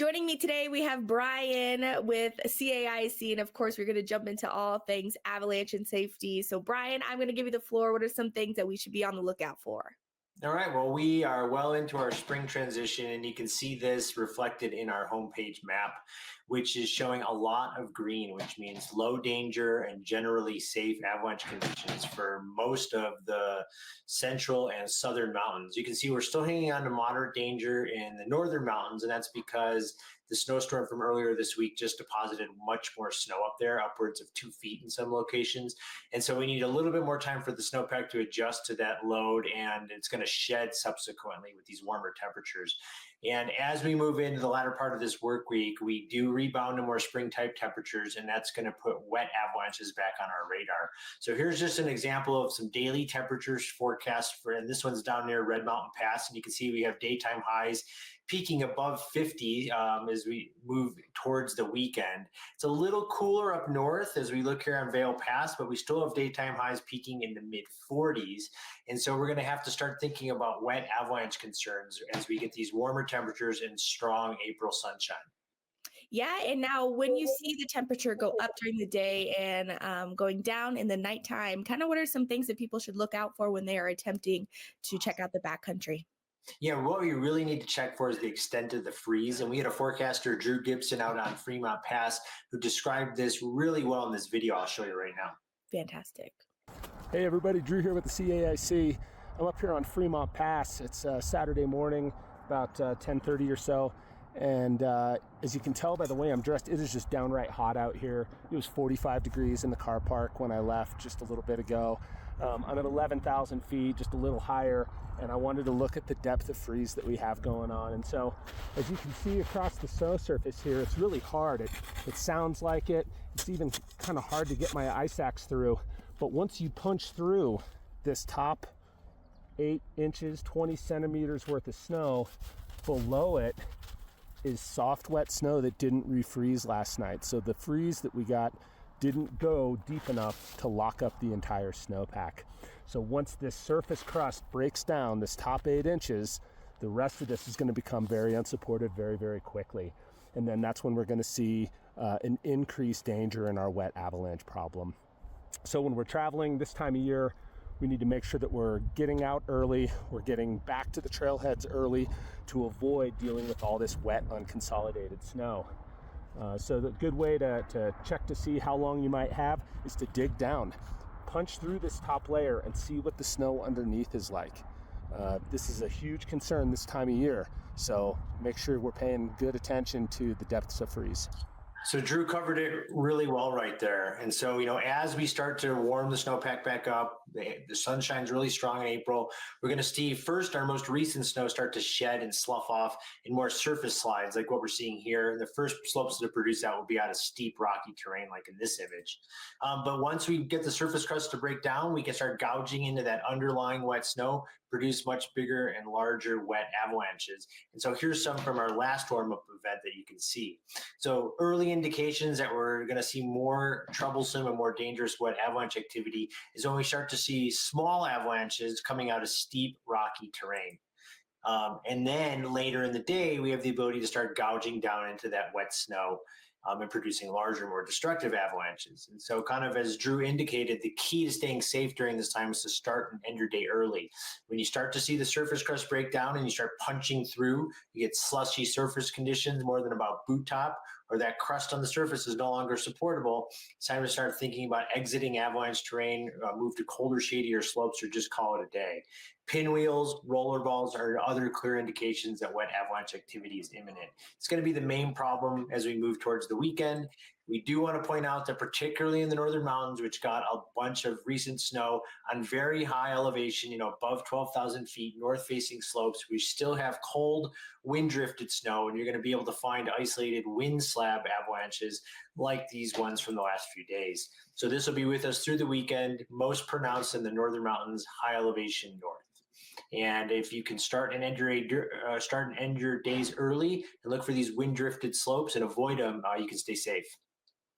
Joining me today, we have Brian with CAIC, and of course, we're going to jump into all things avalanche and safety. So, Brian, I'm going to give you the floor. What are some things that we should be on the lookout for? All right, well, we are well into our spring transition, and you can see this reflected in our homepage map, which is showing a lot of green, which means low danger and generally safe avalanche conditions for most of the central and southern mountains. You can see we're still hanging on to moderate danger in the northern mountains, and that's because the snowstorm from earlier this week just deposited much more snow up there, upwards of 2 feet in some locations. And so we need a little bit more time for the snowpack to adjust to that load, and it's going to shed subsequently with these warmer temperatures. And as we move into the latter part of this work week, we do rebound to more spring type temperatures, and that's going to put wet avalanches back on our radar. So here's just an example of some daily temperatures forecast and this one's down near Fremont Pass, and you can see we have daytime highs peaking above 50 as we move towards the weekend. It's a little cooler up north as we look here on Vail Pass, but we still have daytime highs peaking in the mid 40s. And so we're going to have to start thinking about wet avalanche concerns as we get these warmer temperatures and strong April sunshine. Yeah, and now when you see the temperature go up during the day and going down in the nighttime, kind of what are some things that people should look out for when they are attempting to check out the backcountry? Yeah, what we really need to check for is the extent of the freeze. And we had a forecaster, Drew Gibson, out on Fremont Pass, who described this really well in this video I'll show you right now. Fantastic. Hey everybody, Drew here with the CAIC. I'm up here on Fremont Pass. It's Saturday morning, about 10:30 or so. And as you can tell by the way I'm dressed, it is just downright hot out here. It was 45 degrees in the car park when I left just a little bit ago. I'm at 11,000 feet, just a little higher, and I wanted to look at the depth of freeze that we have going on. And so, as you can see across the snow surface here, it's really hard. It sounds like it. It's even kind of hard to get my ice axe through. But once you punch through this top 8 inches, 20 centimeters worth of snow, below it is soft, wet snow that didn't refreeze last night. So the freeze that we got didn't go deep enough to lock up the entire snowpack. So once this surface crust breaks down, this top 8 inches, the rest of this is going to become very unsupported very, very quickly. And then that's when we're going to see an increased danger in our wet avalanche problem. So when we're traveling this time of year, we need to make sure that we're getting out early, we're getting back to the trailheads early to avoid dealing with all this wet, unconsolidated snow. So the good way to check to see how long you might have is to dig down. Punch through this top layer and see what the snow underneath is like. This is a huge concern this time of year, so make sure we're paying good attention to the depths of freeze. So Drew covered it really well right there. And so, as we start to warm the snowpack back up, the sun shines really strong in April. We're going to see first our most recent snow start to shed and slough off in more surface slides like what we're seeing here. The first slopes to produce that will be out of steep rocky terrain like in this image. But once we get the surface crust to break down, we can start gouging into that underlying wet snow, produce much bigger and larger wet avalanches. And so here's some from our last warm-up event that you can see. So early indications that we're going to see more troublesome and more dangerous wet avalanche activity is when we start to see small avalanches coming out of steep rocky terrain. And then later in the day, we have the ability to start gouging down into that wet snow and producing larger, more destructive avalanches. And so kind of as Drew indicated, the key to staying safe during this time is to start and end your day early. When you start to see the surface crust break down and you start punching through, you get slushy surface conditions more than about boot top, or that crust on the surface is no longer supportable, it's time to start thinking about exiting avalanche terrain, move to colder, shadier slopes, or just call it a day. Pinwheels, roller balls are other clear indications that wet avalanche activity is imminent. It's going to be the main problem as we move towards the weekend. We do want to point out that particularly in the northern mountains, which got a bunch of recent snow on very high elevation, above 12,000 feet, north-facing slopes, we still have cold, wind-drifted snow, and you're going to be able to find isolated wind slab avalanches like these ones from the last few days. So this will be with us through the weekend, most pronounced in the northern mountains, high elevation north. And if you can start and end your days early and look for these wind-drifted slopes and avoid them, you can stay safe.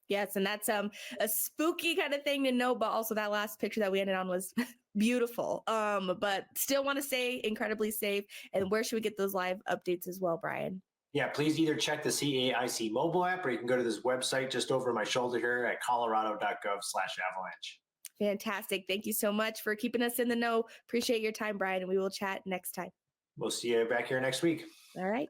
Yes, and that's a spooky kind of thing to know, but also that last picture that we ended on was beautiful. But still want to stay incredibly safe. And where should we get those live updates as well, Brian? Yeah, please either check the CAIC mobile app, or you can go to this website just over my shoulder here at Colorado.gov/avalanche. Fantastic. Thank you so much for keeping us in the know. Appreciate your time, Brian, and we will chat next time. We'll see you back here next week. All right.